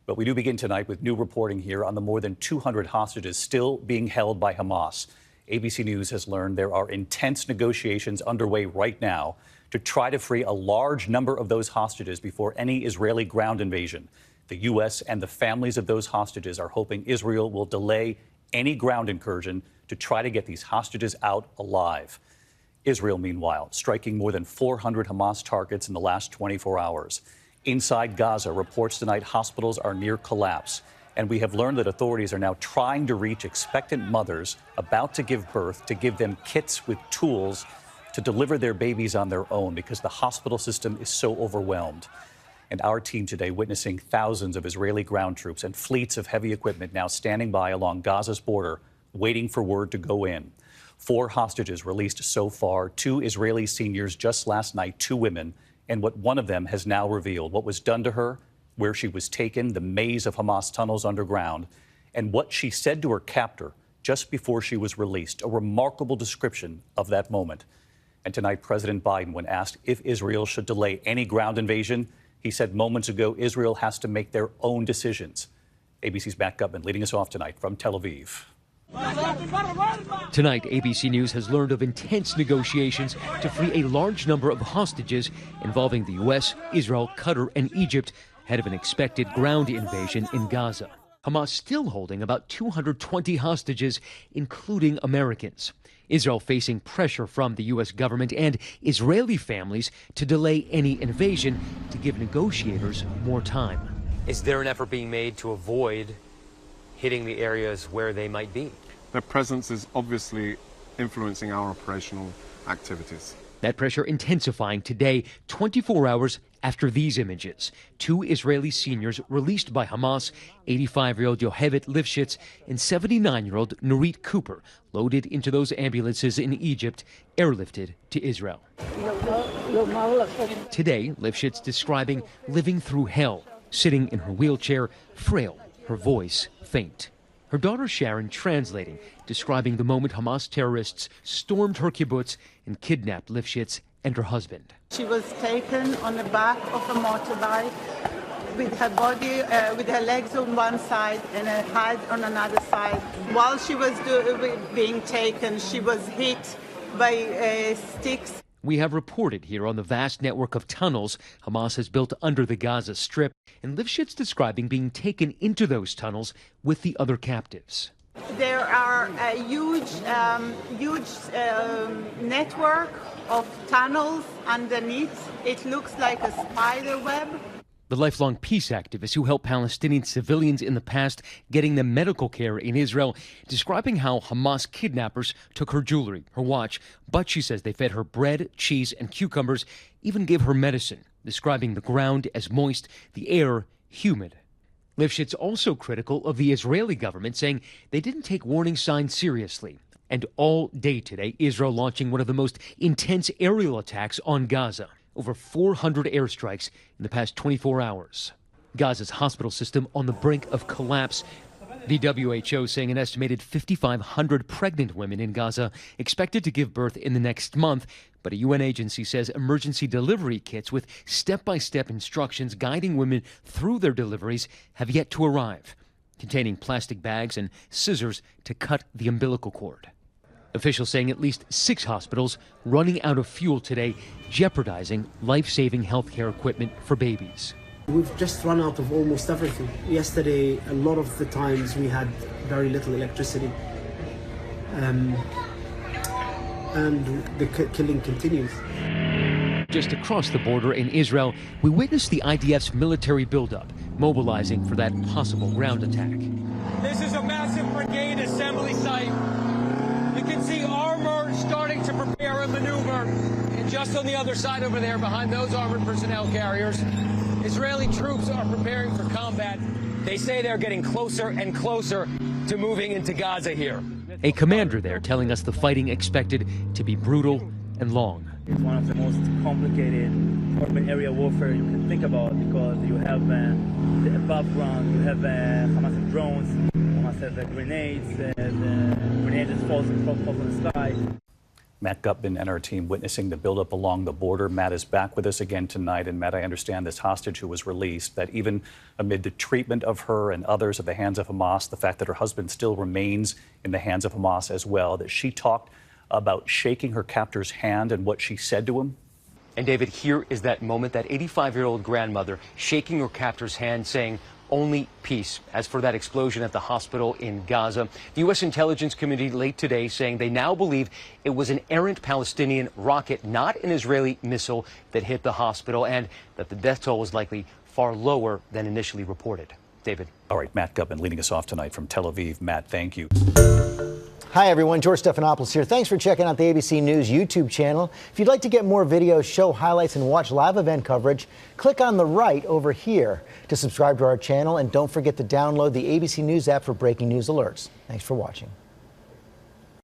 But we do begin tonight with new reporting here on the more than 200 hostages still being held by Hamas. ABC News has learned there are intense negotiations underway right now to try to free a large number of those hostages before any Israeli ground invasion. The U.S. and the families of those hostages are hoping Israel will delay any ground incursion to try to get these hostages out alive. Israel, meanwhile, striking more than 400 Hamas targets in the last 24 hours. Inside Gaza, reports tonight hospitals are near collapse. And we have learned that authorities are now trying to reach expectant mothers about to give birth to give them kits with tools to deliver their babies on their own because the hospital system is so overwhelmed. And our team today witnessing thousands of Israeli ground troops and fleets of heavy equipment now standing by along Gaza's border, waiting for word to go in. 4 hostages released so far, 2 Israeli seniors just last night, 2 women, and what one of them has now revealed, what was done to her, where she was taken, the maze of Hamas tunnels underground, and what she said to her captor just before she was released, a remarkable description of that moment. And tonight, President Biden, when asked if Israel should delay any ground invasion, he said moments ago, Israel has to make their own decisions. ABC's Matt Gutman leading us off tonight from Tel Aviv. Tonight, ABC News has learned of intense negotiations to free a large number of hostages involving the U.S., Israel, Qatar, and Egypt ahead of an expected ground invasion in Gaza. Hamas still holding about 220 hostages, including Americans. Israel facing pressure from the U.S. government and Israeli families to delay any invasion to give negotiators more time. Is there an effort being made to avoid hitting the areas where they might be? Their presence is obviously influencing our operational activities. That pressure intensifying today, 24 hours after these images. 2 Israeli seniors released by Hamas, 85-year-old Yohevet Lifshitz and 79-year-old Nurit Cooper, loaded into those ambulances in Egypt, airlifted to Israel. Today, Lifshitz describing living through hell, sitting in her wheelchair, frail, her voice faint. Her daughter Sharon translating, describing the moment Hamas terrorists stormed her kibbutz and kidnapped Lifshitz and her husband. She was taken on the back of a motorbike with her body, with her legs on one side and her head on another side. While she was being taken, she was hit by sticks. We have reported here on the vast network of tunnels Hamas has built under the Gaza Strip, and Lifshitz describing being taken into those tunnels with the other captives. There are a huge network of tunnels underneath. It looks like a spider web. The lifelong peace activist who helped Palestinian civilians in the past getting them medical care in Israel, describing how Hamas kidnappers took her jewelry, her watch, but she says they fed her bread, cheese, and cucumbers, even gave her medicine, describing the ground as moist, the air humid. Lifshitz also critical of the Israeli government, saying they didn't take warning signs seriously. And all day today, Israel launching one of the most intense aerial attacks on Gaza. Over 400 airstrikes in the past 24 hours. Gaza's hospital system on the brink of collapse. The WHO saying an estimated 5,500 pregnant women in Gaza expected to give birth in the next month. But a UN agency says emergency delivery kits with step-by-step instructions guiding women through their deliveries have yet to arrive, containing plastic bags and scissors to cut the umbilical cord. Officials saying at least 6 hospitals running out of fuel today, jeopardizing life-saving healthcare equipment for babies. We've just run out of almost everything. Yesterday, a lot of the times we had very little electricity. And the killing continues. Just across the border in Israel, we witnessed the IDF's military buildup, mobilizing for that possible ground attack. This is a massive brigade assembly site. You can see armor starting to prepare a maneuver. And just on the other side over there, behind those armored personnel carriers, Israeli troops are preparing for combat. They say they're getting closer and closer to moving into Gaza here. A commander there telling us the fighting expected to be brutal and long. It's one of the most complicated urban area warfare you can think about, because you have the above ground, you have Hamas drones, Hamas have grenades, the grenades fall from the sky. Matt Gutman and our team witnessing the buildup along the border. Matt is back with us again tonight. And Matt, I understand this hostage who was released, that even amid the treatment of her and others at the hands of Hamas, the fact that her husband still remains in the hands of Hamas as well, that she talked about shaking her captor's hand and what she said to him. And David, here is that moment, that 85-year-old grandmother shaking her captor's hand, saying, "Only peace." As for that explosion at the hospital in Gaza, the U.S. intelligence community late today saying they now believe it was an errant Palestinian rocket, not an Israeli missile, that hit the hospital, and that the death toll was likely far lower than initially reported. David. All right, Matt Gutman leading us off tonight from Tel Aviv. Matt, thank you. Hi, everyone. George Stephanopoulos here. Thanks for checking out the ABC News YouTube channel. If you'd like to get more videos, show highlights, and watch live event coverage, click on the right over here to subscribe to our channel. And don't forget to download the ABC News app for breaking news alerts. Thanks for watching.